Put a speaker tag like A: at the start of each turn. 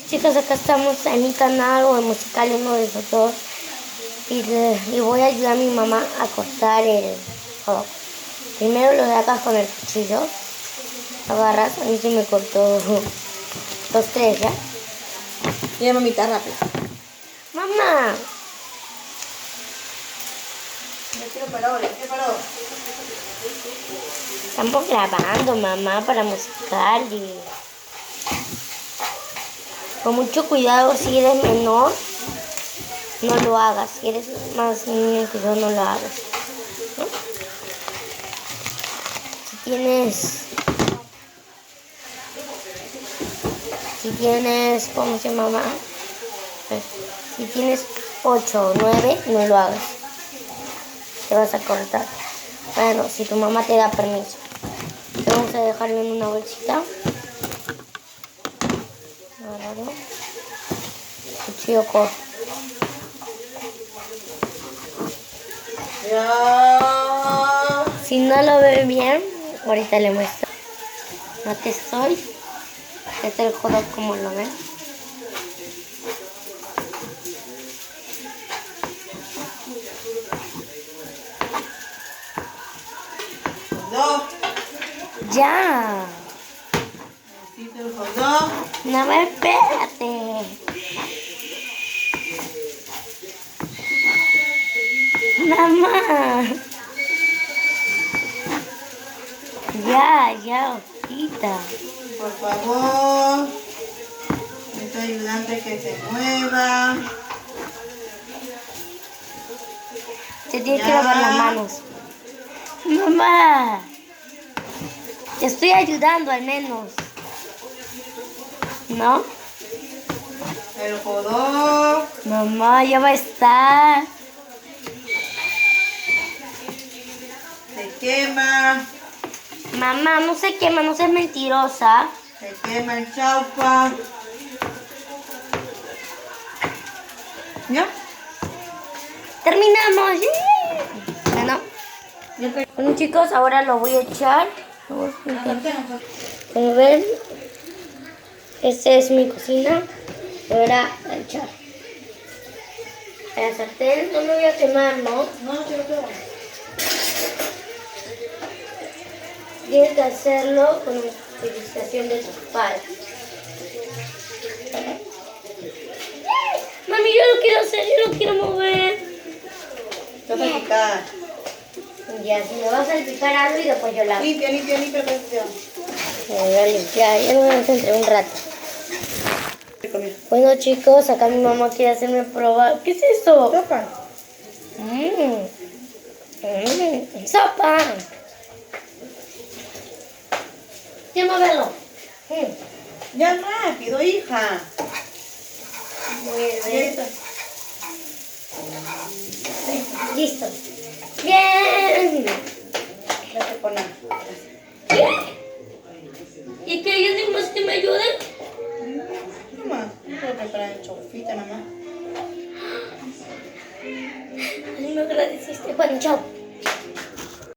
A: Chicos, acá estamos en mi canal o en Musical, uno de esos dos. Y voy a ayudar a mi mamá a cortar el hot dog. Primero lo sacas con el cuchillo. Agarras, a mí se me cortó los tres, ¿ya?
B: Ya, mamita, rápido.
A: ¡Mamá!
B: Ya paró.
A: Estamos grabando, mamá, para Musical. Y con mucho cuidado, si eres menor, no lo hagas. Si eres más niño que yo, no lo hagas, ¿no? Si tienes, ¿cómo se llama? Si tienes 8 o 9, no lo hagas. Te vas a cortar. Bueno, si tu mamá te da permiso. Te vamos a dejarlo en una bolsita. Agárralo. Cuchillo corto.
B: Ya.
A: Si no lo ve bien, ahorita le muestro. No te estoy. Este es el hot dog como lo ven.
B: No.
A: Ya.
B: Necesito el hot dog.
A: No me espérate. Mamá. Ya, hojita.
B: Por favor. Estoy ayudando a que se mueva.
A: Te tienes que lavar las manos. Mamá. Te estoy ayudando al menos. ¿No?
B: El hot dog.
A: Mamá, ya va a estar.
B: Se quema.
A: Mamá, no se quema, no seas mentirosa.
B: Se quema el chaufa. ¿Ya?
A: Terminamos. Bueno, bueno, chicos, ahora lo voy a echar. Como ven, esta es mi cocina. Ahora a echar. A la sartén, no me voy a quemar, ¿no?
B: No, yo creo.
A: Tienes que hacerlo con utilización de tus padres. Mami, yo lo quiero hacer, yo lo quiero mover.
B: Te vas a picar.
A: Ya, si me vas a salpicar algo y después yo la hago.
B: Limpia el pedazo.
A: Me voy a limpiar, ya me voy a entre un rato. Bueno, chicos, acá mi mamá quiere hacerme probar. ¿Qué es eso?
B: Sopa.
A: Sopa. Quiero moverlo.
B: Ya rápido, hija.
A: Listo. Bien.
B: Ya te pones.
A: ¿Qué? ¿Y que hay alguien más que me ayude?
B: Mamá, yo puedo preparar el chofita nomás.
A: A mí me agradeciste. Bueno, chao.